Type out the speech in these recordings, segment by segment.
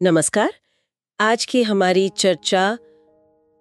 नमस्कार। आज की हमारी चर्चा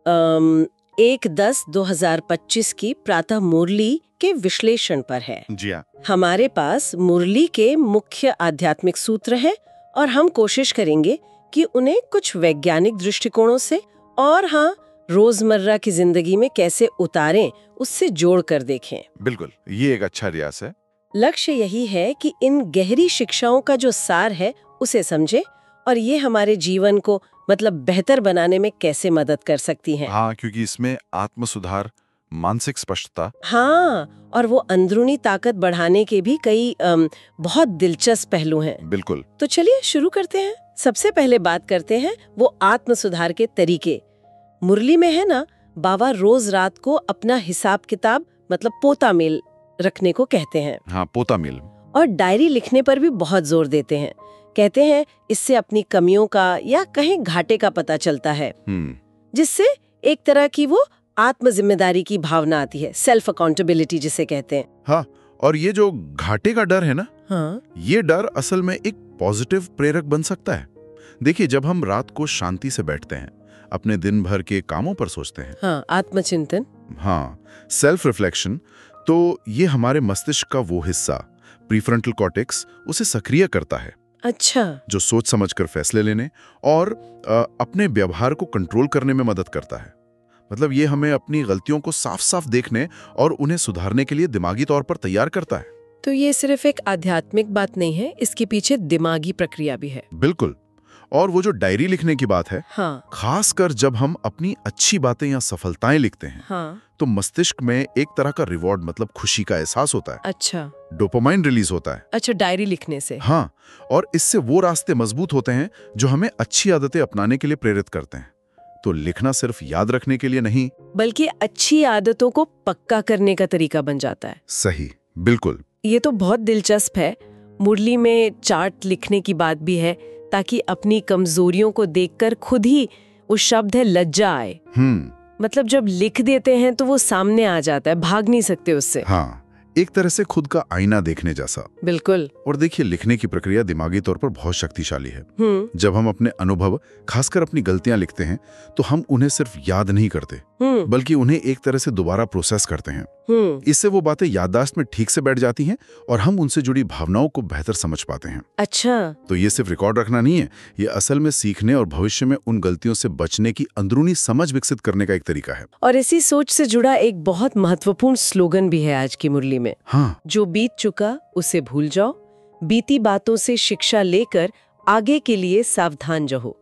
1/10/2025 की प्रातः मुरली के विश्लेषण पर है। जी हाँ। हमारे पास मुरली के मुख्य आध्यात्मिक सूत्र हैं और हम कोशिश करेंगे कि उन्हें कुछ वैज्ञानिक दृष्टिकोणों से और रोजमर्रा की जिंदगी में कैसे उतारें, उससे जोड़ कर देखें। बिल्कुल, ये एक अच्छा रियाज है। लक्ष्य यही है कि इन गहरी शिक्षाओं का जो सार है उसे समझें और ये हमारे जीवन को बेहतर बनाने में कैसे मदद कर सकती हैं। हाँ, क्योंकि इसमें आत्म सुधार, मानसिक स्पष्टता। और वो अंदरूनी ताकत बढ़ाने के भी कई बहुत दिलचस्प पहलू हैं। बिल्कुल। तो चलिए शुरू करते हैं। सबसे पहले बात करते हैं वो आत्म सुधार के तरीके। मुरली में है ना, बाबा रोज रात को अपना हिसाब किताब पोता मेल रखने को कहते हैं। हाँ, पोता मेल। और डायरी लिखने पर भी बहुत जोर देते हैं। कहते हैं इससे अपनी कमियों का या कहीं घाटे का पता चलता है, जिससे एक तरह की वो आत्म जिम्मेदारी की भावना आती है, सेल्फ अकाउंटेबिलिटी जिसे कहते हैं। हाँ, और ये जो घाटे का डर है ना, ये डर असल में एक पॉजिटिव प्रेरक बन सकता है। देखिए, जब हम रात को शांति से बैठते हैं, अपने दिन भर के कामों पर सोचते हैं, आत्मचिंतन, सेल्फ रिफ्लेक्शन, तो ये हमारे मस्तिष्क का वो हिस्सा, प्रीफ्रंटल कॉर्टेक्स, उसे सक्रिय करता है। अच्छा। जो सोच समझकर फैसले लेने और अपने व्यवहार को कंट्रोल करने में मदद करता है। ये हमें अपनी गलतियों को साफ साफ देखने और उन्हें सुधारने के लिए दिमागी तौर पर तैयार करता है। तो ये सिर्फ एक आध्यात्मिक बात नहीं है, इसके पीछे दिमागी प्रक्रिया भी है। बिल्कुल। और वो जो डायरी लिखने की बात है, खासकर जब हम अपनी अच्छी बातें या सफलताएं लिखते हैं, तो मस्तिष्क में एक तरह का रिवॉर्ड खुशी का एहसास होता है। अच्छा। डोपामाइन रिलीज होता है। अच्छा, डायरी लिखने से? हाँ, और इससे वो रास्ते मजबूत होते हैं जो हमें अच्छी आदतें अपनाने के लिए प्रेरित करते हैं। तो लिखना सिर्फ याद रखने के लिए नहीं, बल्कि अच्छी आदतों को पक्का करने का तरीका बन जाता है। सही, बिल्कुल। ये तो बहुत दिलचस्प है। मुरली में चार्ट लिखने की बात भी है, ताकि अपनी कमजोरियों को देखकर खुद ही वो शब्द है लज्जा आए। जब लिख देते हैं तो वो सामने आ जाता है, भाग नहीं सकते उससे। हाँ, एक तरह से खुद का आईना देखने जैसा। बिल्कुल। और देखिए, लिखने की प्रक्रिया दिमागी तौर पर बहुत शक्तिशाली है। जब हम अपने अनुभव, खासकर अपनी गलतियां लिखते हैं, तो हम उन्हें सिर्फ याद नहीं करते, बल्कि उन्हें एक तरह से दोबारा प्रोसेस करते हैं। इससे वो बातें याददाश्त में ठीक से बैठ जाती हैं और हम उनसे जुड़ी भावनाओं को बेहतर समझ पाते हैं। अच्छा। तो ये सिर्फ रिकॉर्ड रखना नहीं है, ये असल में सीखने और भविष्य में उन गलतियों से बचने की अंदरूनी समझ विकसित करने का एक तरीका है। और इसी सोच से जुड़ा एक बहुत महत्वपूर्ण स्लोगन भी है आज की मुरली में। जो बीत चुका उसे भूल जाओ, बीती बातों से शिक्षा लेकर आगे के लिए सावधान रहो।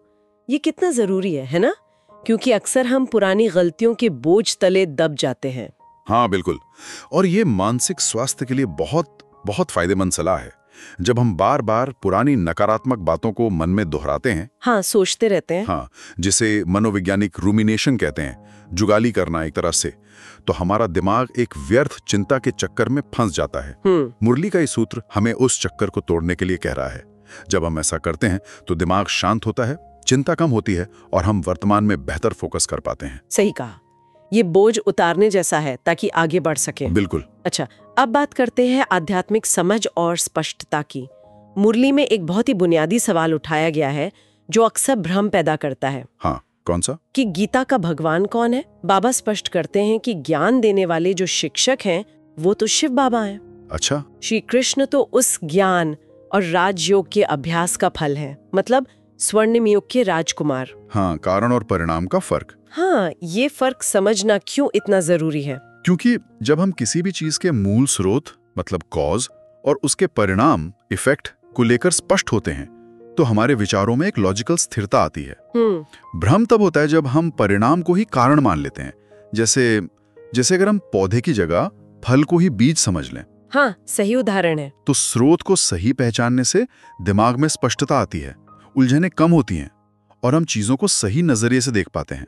ये कितना जरूरी है ना? क्योंकि अक्सर हम पुरानी गलतियों के बोझ तले दब जाते हैं। हाँ, बिल्कुल। और ये मानसिक स्वास्थ्य के लिए बहुत बहुत फायदेमंद सलाह है। जब हम बार बार पुरानी नकारात्मक बातों को मन में दोहराते हैं, सोचते रहते हैं, जिसे मनोवैज्ञानिक रूमिनेशन कहते हैं, जुगाली करना एक तरह से, तो हमारा दिमाग एक व्यर्थ चिंता के चक्कर में फंस जाता है। मुरली का ये सूत्र हमें उस चक्कर को तोड़ने के लिए कह रहा है। जब हम ऐसा करते हैं तो दिमाग शांत होता है, चिंता कम होती है और हम वर्तमान में बेहतर फोकस कर पाते हैं। सही कहा। ये बोझ उतारने जैसा है ताकि आगे बढ़ सके। बिल्कुल। अच्छा, अब बात करते हैं आध्यात्मिक समझ और स्पष्टता की। मुरली में एक बहुत ही बुनियादी सवाल उठाया गया है जो अक्सर भ्रम पैदा करता है। कौन सा? कि गीता का भगवान कौन है? बाबा स्पष्ट करते हैं कि ज्ञान देने वाले जो शिक्षक हैं वो तो शिव बाबा हैं। अच्छा। श्री कृष्ण तो उस ज्ञान और राजयोग के अभ्यास का फल है, स्वर्णिम युग के राजकुमार। कारण और परिणाम का फर्क। ये फर्क समझना क्यों इतना जरूरी है? क्योंकि जब हम किसी भी चीज के मूल स्रोत कॉज और उसके परिणाम इफेक्ट को लेकर स्पष्ट होते हैं, तो हमारे विचारों में एक लॉजिकल स्थिरता आती है। भ्रम तब होता है जब हम परिणाम को ही कारण मान लेते हैं, जैसे अगर हम पौधे की जगह फल को ही बीज समझ लें। सही उदाहरण है। तो स्रोत को सही पहचानने से दिमाग में स्पष्टता आती है, उलझनें कम होती हैं और हम चीजों को सही नजरिए से देख पाते हैं।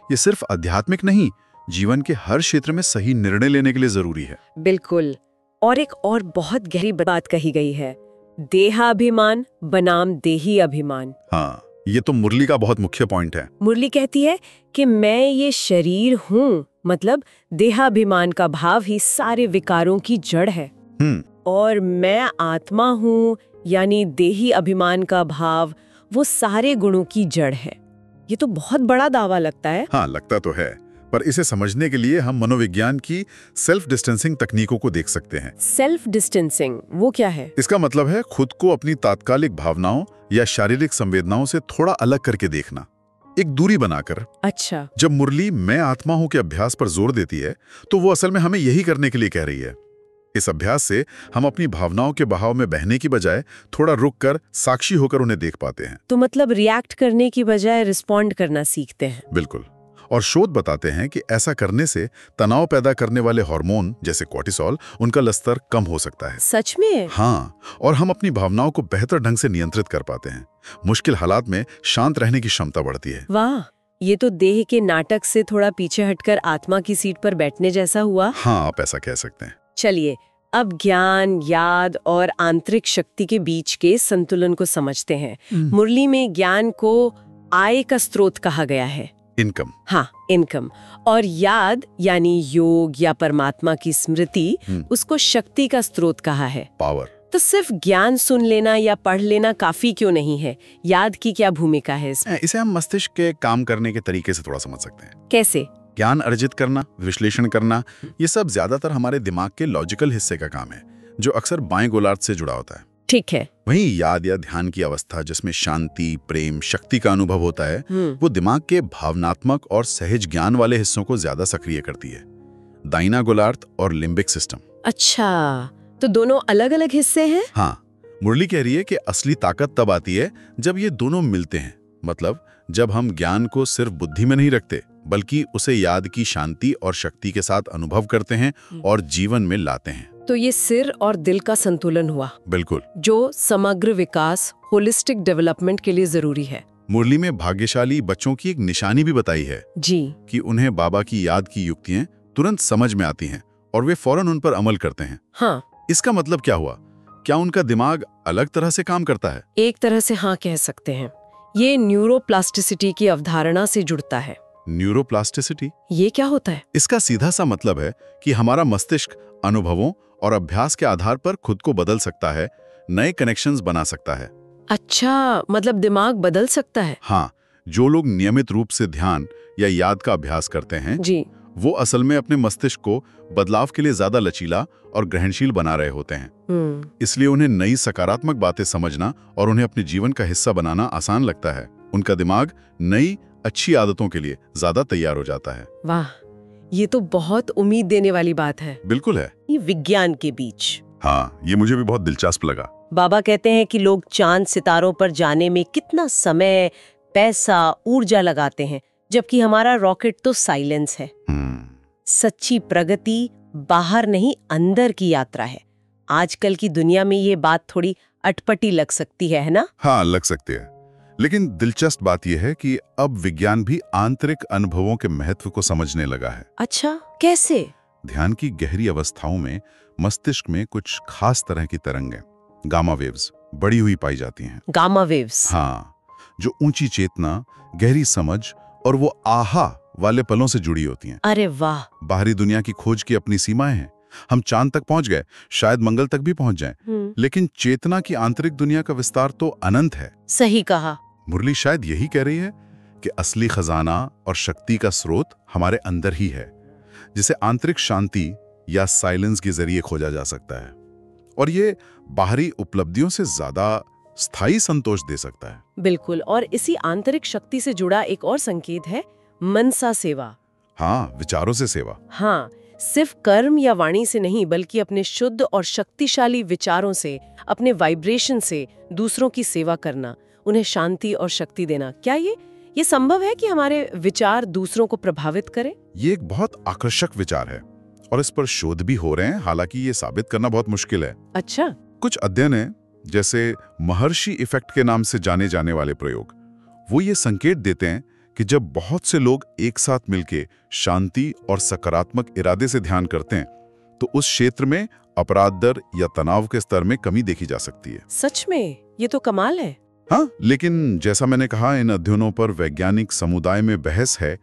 ये सिर्फ आध्यात्मिक नहीं, जीवन के हर क्षेत्र में सही निर्णय लेने के लिए जरूरी है। बिल्कुल। और एक और बहुत गहरी बात कही गई है, देहाभिमान बनाम देही अभिमान। ये तो मुरली का बहुत मुख्य पॉइंट है। मुरली कहती है कि मैं ये शरीर हूँ, देहाभिमान का भाव ही सारे विकारों की जड़ है। और मैं आत्मा हूँ, यानी देही अभिमान का भाव वो सारे गुणों की जड़ है। ये तो बहुत बड़ा दावा लगता है। हाँ, लगता तो है, पर इसे समझने के लिए हम मनोविज्ञान की सेल्फ डिस्टेंसिंग तकनीकों को देख सकते हैं। सेल्फ डिस्टेंसिंग वो क्या है? इसका मतलब है खुद को अपनी तात्कालिक भावनाओं या शारीरिक संवेदनाओं से थोड़ा अलग करके देखना, एक दूरी बनाकर। अच्छा। जब मुरली मैं आत्मा हूं के अभ्यास पर जोर देती है, तो वो असल में हमें यही करने के लिए कह रही है। इस अभ्यास से हम अपनी भावनाओं के बहाव में बहने की बजाय थोड़ा रुक कर साक्षी होकर उन्हें देख पाते हैं। तो मतलब रिएक्ट करने की बजाय रिस्पॉन्ड करना सीखते हैं। बिल्कुल। और शोध बताते हैं कि ऐसा करने से तनाव पैदा करने वाले हार्मोन जैसे कॉर्टिसोल, उनका स्तर कम हो सकता है। सच में? हाँ, और हम अपनी भावनाओं को बेहतर ढंग से नियंत्रित कर पाते हैं। मुश्किल हालात में शांत रहने की क्षमता बढ़ती है। वाह, ये तो देह के नाटक से थोड़ा पीछे हटकर आत्मा की सीट पर बैठने जैसा हुआ। हाँ, आप ऐसा कह सकते हैं। चलिए, अब ज्ञान, याद और आंतरिक शक्ति के बीच के संतुलन को समझते हैं। मुरली में ज्ञान को आय का स्रोत कहा गया है। इनकम। हाँ, इनकम। और याद यानी योग या परमात्मा की स्मृति, उसको शक्ति का स्रोत कहा है, पावर। तो सिर्फ ज्ञान सुन लेना या पढ़ लेना काफी क्यों नहीं है? याद की क्या भूमिका है इसमें? इसे हम मस्तिष्क के काम करने के तरीके से थोड़ा समझ सकते हैं। कैसे? ज्ञान अर्जित करना, विश्लेषण करना, ये सब ज्यादातर हमारे दिमाग के लॉजिकल हिस्से का काम है, जो अक्सर बाएं गोलार्ध से जुड़ा होता है। ठीक है। वहीं याद या ध्यान की अवस्था, जिसमें शांति, प्रेम, शक्ति का अनुभव होता है, वो दिमाग के भावनात्मक और सहज ज्ञान वाले हिस्सों को ज्यादा सक्रिय करती है। दाहिना गोलार्ध और लिम्बिक सिस्टम। अच्छा, तो दोनों अलग अलग हिस्से हैं? हाँ, मुरली कह रही है कि असली ताकत तब आती है जब ये दोनों मिलते हैं। मतलब जब हम ज्ञान को सिर्फ बुद्धि में नहीं रखते, बल्कि उसे याद की शांति और शक्ति के साथ अनुभव करते हैं और जीवन में लाते हैं। तो ये सिर और दिल का संतुलन हुआ। बिल्कुल। जो समग्र विकास, होलिस्टिक डेवलपमेंट के लिए जरूरी है। मुरली में भाग्यशाली बच्चों की एक निशानी भी बताई है जी, कि उन्हें बाबा की याद की युक्तियां तुरंत समझ में आती हैं और वे फौरन उन पर अमल करते हैं। हाँ। इसका मतलब क्या हुआ? क्या उनका दिमाग अलग तरह से काम करता है? एक तरह से हाँ कह सकते हैं। ये न्यूरोप्लास्टिसिटी की अवधारणा से जुड़ता है। न्यूरोप्लास्टिसिटी? ये क्या होता है? इसका सीधा सा मतलब है कि हमारा मस्तिष्क अनुभवों और अभ्यास के आधार पर खुद को बदल सकता है, नए कनेक्शंस बना सकता है। अच्छा, मतलब दिमाग बदल सकता है? हाँ, जो लोग नियमित रूप से ध्यान या याद का अभ्यास करते हैं जी, वो असल में अपने मस्तिष्क को बदलाव के लिए ज्यादा लचीला और ग्रहणशील बना रहे होते हैं। इसलिए उन्हें नई सकारात्मक बातें समझना और उन्हें अपने जीवन का हिस्सा बनाना आसान लगता है। उनका दिमाग नई अच्छी आदतों के लिए ज्यादा तैयार हो जाता है। वाह, ये तो बहुत उम्मीद देने वाली बात है। बिल्कुल है। ये विज्ञान के बीच। हाँ, ये मुझे भी बहुत दिलचस्प लगा। बाबा कहते हैं कि लोग चांद सितारों पर जाने में कितना समय, पैसा, ऊर्जा लगाते हैं, जबकि हमारा रॉकेट तो साइलेंस है। सच्ची प्रगति बाहर नहीं, अंदर की यात्रा है। आजकल की दुनिया में ये बात थोड़ी अटपटी लग सकती है ना? हाँ, लग सकती है, लेकिन दिलचस्प बात यह है कि अब विज्ञान भी आंतरिक अनुभवों के महत्व को समझने लगा है। अच्छा, कैसे? ध्यान की गहरी अवस्थाओं में मस्तिष्क में कुछ खास तरह की तरंगें, गामा वेव्स, बढ़ी हुई पाई जाती हैं। Gamma waves? हाँ, जो ऊंची चेतना, गहरी समझ और वो आहा वाले पलों से जुड़ी होती हैं। अरे वाह! बाहरी दुनिया की खोज की अपनी सीमाएं हैं। हम चांद तक पहुंच गए, शायद मंगल तक भी पहुंच जाएं, लेकिन चेतना की आंतरिक दुनिया का विस्तार तो अनंत है। सही कहा। मुरली शायद यही कह रही है कि असली खजाना और शक्ति का स्रोत हमारे अंदर ही है, जिसे आंतरिक शांति या साइलेंस के जरिए खोजा जा सकता है, और ये बाहरी उपलब्धियों से ज्यादा स्थायी संतोष दे सकता है। बिल्कुल, और इसी आंतरिक शक्ति से जुड़ा एक और संकेत है मनसा सेवा। हाँ, विचारों से सेवा। हाँ, सिर्फ कर्म या वाणी से नहीं, बल्कि अपने शुद्ध और शक्तिशाली विचारों से, अपने वाइब्रेशन से दूसरों की सेवा करना, उन्हें शांति और शक्ति देना। क्या ये संभव है कि हमारे विचार दूसरों को प्रभावित करें? ये एक बहुत आकर्षक विचार है और इस पर शोध भी हो रहे हैं, हालांकि ये साबित करना बहुत मुश्किल है। अच्छा। कुछ अध्ययन है, जैसे महर्षि इफेक्ट के नाम से जाने जाने वाले प्रयोग, वो ये संकेत देते हैं कि जब बहुत से लोग एक साथ मिलकर शांति और सकारात्मक इरादे से ध्यान करते हैं, तो उस क्षेत्र में अपराध दर या तनाव के स्तर में कमी देखी जा सकती है। सच में? ये तो कमाल है। हाँ, लेकिन जैसा मैंने कहा, इन अध्ययनों पर वैज्ञानिक समुदाय में बहस है,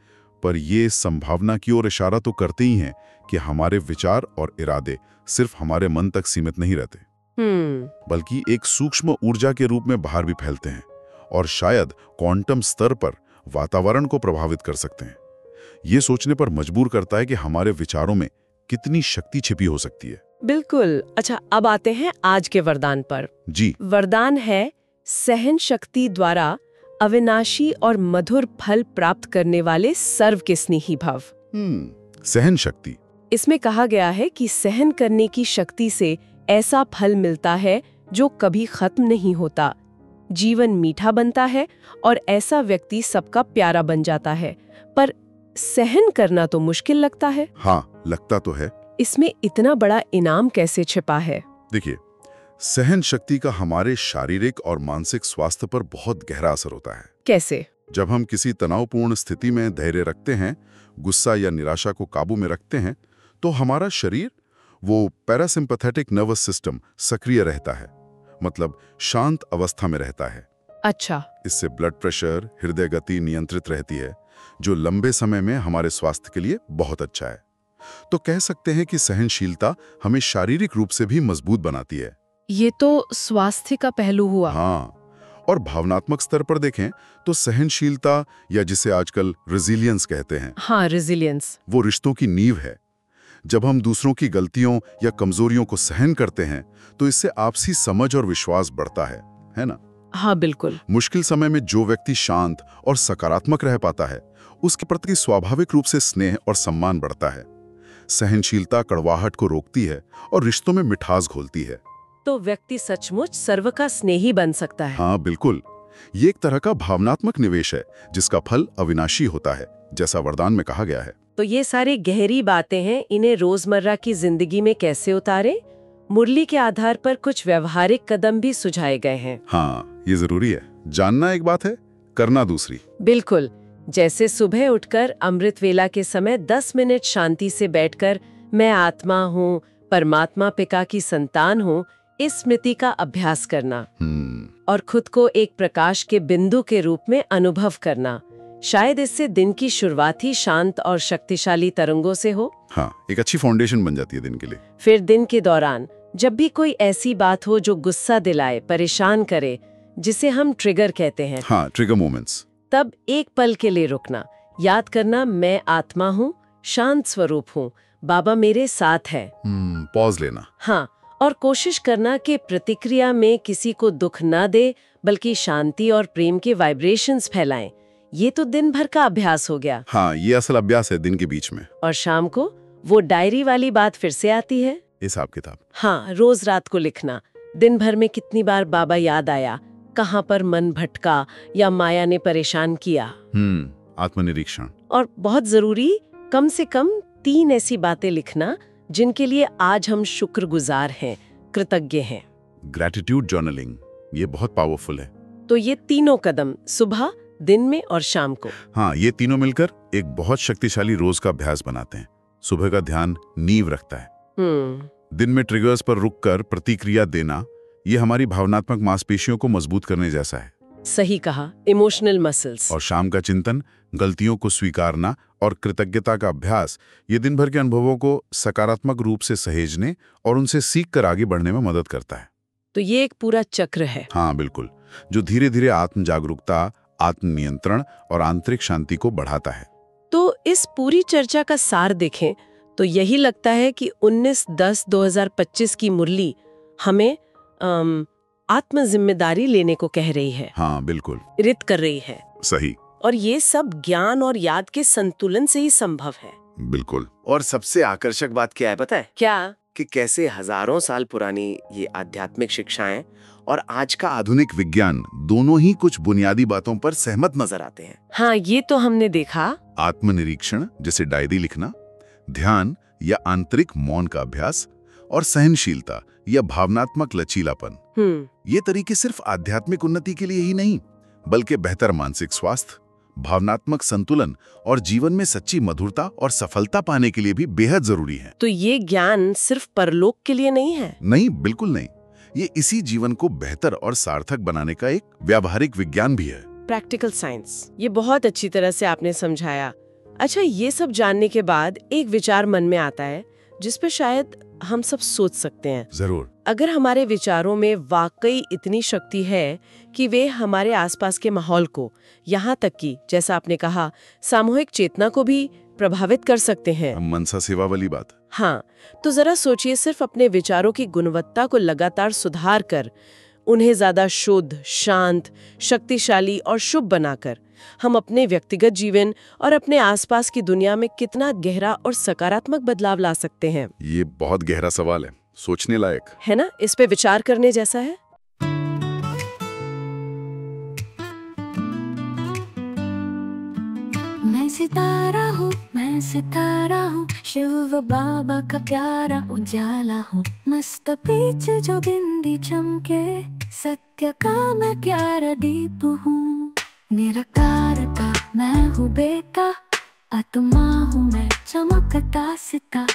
पर ये संभावना की ओर इशारा तो करते ही हैं कि हमारे विचार और इरादे सिर्फ हमारे मन तक सीमित नहीं रहते, बल्कि एक सूक्ष्म ऊर्जा के रूप में बाहर भी फैलते हैं और शायद क्वांटम स्तर पर वातावरण को प्रभावित कर सकते हैं। ये सोचने पर मजबूर करता है कि हमारे विचारों में कितनी शक्ति छिपी हो सकती है। बिल्कुल। अच्छा, अब आते हैं आज के वरदान पर। जी। वरदान है सहन शक्ति द्वारा अविनाशी और मधुर फल प्राप्त करने वाले सर्व के स्नेही भव। सहन शक्ति। इसमें कहा गया है कि सहन करने की शक्ति से ऐसा फल मिलता है जो कभी खत्म नहीं होता। जीवन मीठा बनता है और ऐसा व्यक्ति सबका प्यारा बन जाता है। पर सहन करना तो मुश्किल लगता है। हाँ, लगता तो है। इसमें इतना बड़ा इनाम कैसे छिपा है? देखिए, सहन शक्ति का हमारे शारीरिक और मानसिक स्वास्थ्य पर बहुत गहरा असर होता है। कैसे? जब हम किसी तनावपूर्ण स्थिति में धैर्य रखते हैं, गुस्सा या निराशा को काबू में रखते हैं, तो हमारा शरीर, वो पैरासिम्पैथेटिक नर्वस सिस्टम सक्रिय रहता है, मतलब शांत अवस्था में रहता है। अच्छा। इससे ब्लड प्रेशर, हृदय गति नियंत्रित रहती है, जो लंबे समय में हमारे स्वास्थ्य के लिए बहुत अच्छा है। तो कह सकते हैं कि सहनशीलता हमें शारीरिक रूप से भी मजबूत बनाती है। ये तो स्वास्थ्य का पहलू हुआ। हाँ, और भावनात्मक स्तर पर देखें तो सहनशीलता, या जिसे आजकल रेजिलियंस कहते हैं, हाँ, रेजिलियंस, वो रिश्तों की नींव है। जब हम दूसरों की गलतियों या कमजोरियों को सहन करते हैं तो इससे आपसी समझ और विश्वास बढ़ता है ना? हाँ, बिल्कुल। मुश्किल समय में जो व्यक्ति शांत और सकारात्मक रह पाता है, उसके प्रति स्वाभाविक रूप से स्नेह और सम्मान बढ़ता है। सहनशीलता कड़वाहट को रोकती है और रिश्तों में मिठास घोलती है। तो व्यक्ति सचमुच सर्व का स्नेही बन सकता है। हाँ, बिल्कुल। ये एक तरह का भावनात्मक निवेश है जिसका फल अविनाशी होता है, जैसा वरदान में कहा गया है। तो ये सारी गहरी बातें हैं, इन्हें रोजमर्रा की जिंदगी में कैसे उतारे? मुरली के आधार पर कुछ व्यवहारिक कदम भी सुझाए गए हैं। हाँ, ये जरूरी है। जानना एक बात है, करना दूसरी। बिल्कुल। जैसे सुबह उठकर अमृत वेला के समय 10 मिनट शांति से बैठकर मैं आत्मा हूँ, परमात्मा पिता की संतान हूँ, इस स्मृति का अभ्यास करना और खुद को एक प्रकाश के बिंदु के रूप में अनुभव करना। शायद इससे दिन की शुरुआत ही शांत और शक्तिशाली तरंगों से हो। हाँ, एक अच्छी फाउंडेशन बन जाती है दिन के लिए। फिर दिन के दौरान जब भी कोई ऐसी बात हो जो गुस्सा दिलाए, परेशान करे, जिसे हम ट्रिगर कहते हैं, हाँ, ट्रिगर मोमेंट्स, तब एक पल के लिए रुकना, याद करना मैं आत्मा हूँ, शांत स्वरूप हूँ, बाबा मेरे साथ है। पॉज लेना। हाँ, और कोशिश करना कि प्रतिक्रिया में किसी को दुख ना दे, बल्कि शांति और प्रेम के वाइब्रेशंस फैलाएं। ये तो दिन भर का अभ्यास हो गया। हाँ, ये असल अभ्यास है दिन के बीच में। और शाम को वो डायरी वाली बात फिर से आती है, हिसाब किताब। हाँ, रोज रात को लिखना, दिन भर में कितनी बार बाबा याद आया, कहाँ पर मन भटका या माया ने परेशान किया। आत्मनिरीक्षण। और बहुत जरूरी, कम से कम 3 ऐसी बातें लिखना जिनके लिए आज हम शुक्रगुजार हैं, कृतज्ञ हैं। ग्रैटिट्यूड जर्नलिंग, ये बहुत पावरफुल है। तो ये तीनों कदम, सुबह, दिन में और शाम को, हाँ, ये तीनों मिलकर एक बहुत शक्तिशाली रोज का अभ्यास बनाते हैं। सुबह का ध्यान नींव रखता है। दिन में ट्रिगर्स पर रुककर प्रतिक्रिया देना, ये हमारी भावनात्मक मांसपेशियों को मजबूत करने जैसा है। सही कहा, इमोशनल मसल्स। और शाम का चिंतन, गलतियों को स्वीकारना और कृतज्ञता का अभ्यास, ये दिन भर के अनुभवों को सकारात्मक रूप से सहेजने और उनसे सीखकर आगे बढ़ने में मदद करता है। तो ये एक पूरा चक्र है। हाँ, बिल्कुल, जो धीरे धीरे आत्म जागरूकता, आत्मनियंत्रण और आंतरिक शांति को बढ़ाता है। तो इस पूरी चर्चा का सार देखें तो यही लगता है कि 19/10/2025 की मुरली हमें आत्म जिम्मेदारी लेने को कह रही है। हाँ, बिल्कुल, प्रेरित कर रही है। सही। और ये सब ज्ञान और याद के संतुलन से ही संभव है। बिल्कुल। और सबसे आकर्षक बात क्या है पता है? क्या? कि कैसे हजारों साल पुरानी ये आध्यात्मिक शिक्षाएं और आज का आधुनिक विज्ञान दोनों ही कुछ बुनियादी बातों पर सहमत नजर आते हैं। हाँ, ये तो हमने देखा। आत्मनिरीक्षण, जैसे डायरी लिखना, ध्यान या आंतरिक मौन का अभ्यास, और सहनशीलता या भावनात्मक लचीलापन, ये तरीके सिर्फ आध्यात्मिक उन्नति के लिए ही नहीं, बल्कि बेहतर मानसिक स्वास्थ्य, भावनात्मक संतुलन और जीवन में सच्ची मधुरता और सफलता पाने के लिए भी बेहद जरूरी है। तो ये ज्ञान सिर्फ परलोक के लिए नहीं है? नहीं, बिल्कुल नहीं। ये इसी जीवन को बेहतर और सार्थक बनाने का एक व्यावहारिक विज्ञान भी है। Practical science. ये बहुत अच्छी तरह से आपने समझाया। अच्छा, ये सब जानने के बाद एक विचार मन में आता है जिस पे शायद हम सब सोच सकते हैं। जरूर। अगर हमारे विचारों में वाकई इतनी शक्ति है कि वे हमारे आसपास के माहौल को, यहाँ तक कि जैसा आपने कहा सामूहिक चेतना को भी प्रभावित कर सकते हैं। मनसा सेवा वाली बात। हाँ, तो जरा सोचिए, सिर्फ अपने विचारों की गुणवत्ता को लगातार सुधार कर, उन्हें ज्यादा शुद्ध, शांत, शक्तिशाली और शुभ बनाकर हम अपने व्यक्तिगत जीवन और अपने आसपास की दुनिया में कितना गहरा और सकारात्मक बदलाव ला सकते हैं। ये बहुत गहरा सवाल है, सोचने लायक है ना? इस पे विचार करने जैसा है। मैं सितारा हूँ, शिव बाबा का प्यारा उजाला हूँ। मस्त बीच जो बिंदी चमके, सत्य का मैं प्यारा दीप हूँ। निराकारता मैं हूँ बेटा, आत्मा हूँ मैं चमकता सिता।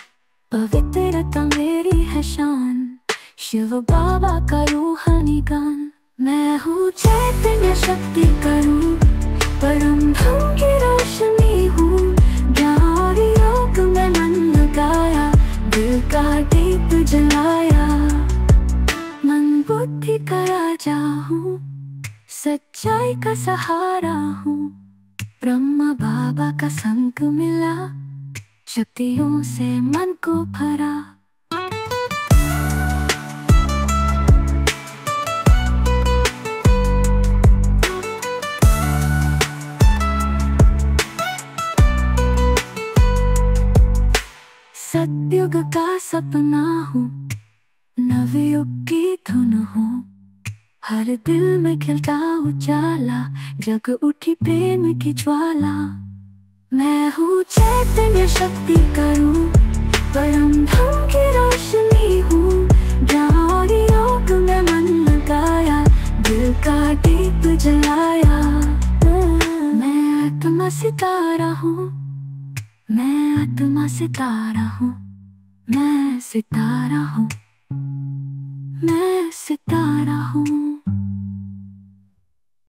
पवित्रता मेरी है शान, शिव बाबा का रूहानी गान। मैं हूँ चैतन्य शक्ति का रूप, परम धर्म की रोशनी हूँ। ज्ञान और योग में मन लगाया, दिल का दीप जलाया। मन बुद्धि का राजा हूँ, सच्चाई का सहारा हूँ। ब्रह्मा बाबा का संग मिला, शक्तियों से मन को भरा। सतयुग का सपना हूँ, नवयुग की धुन हूँ। हर दिल में खिलता उजाला, जग उठी प्रेम की ज्वाला। मैं हूँ चैतन्य शक्ति का रूप, परम धर्म की रोशनी हूँ। ज्ञान और योग में मन लगाया, दिल का दीप जलाया। मैं आत्मा सितारा हूँ, मैं आत्मा सितारा हूँ। मैं सितारा हूँ, मैं सितारा हूँ।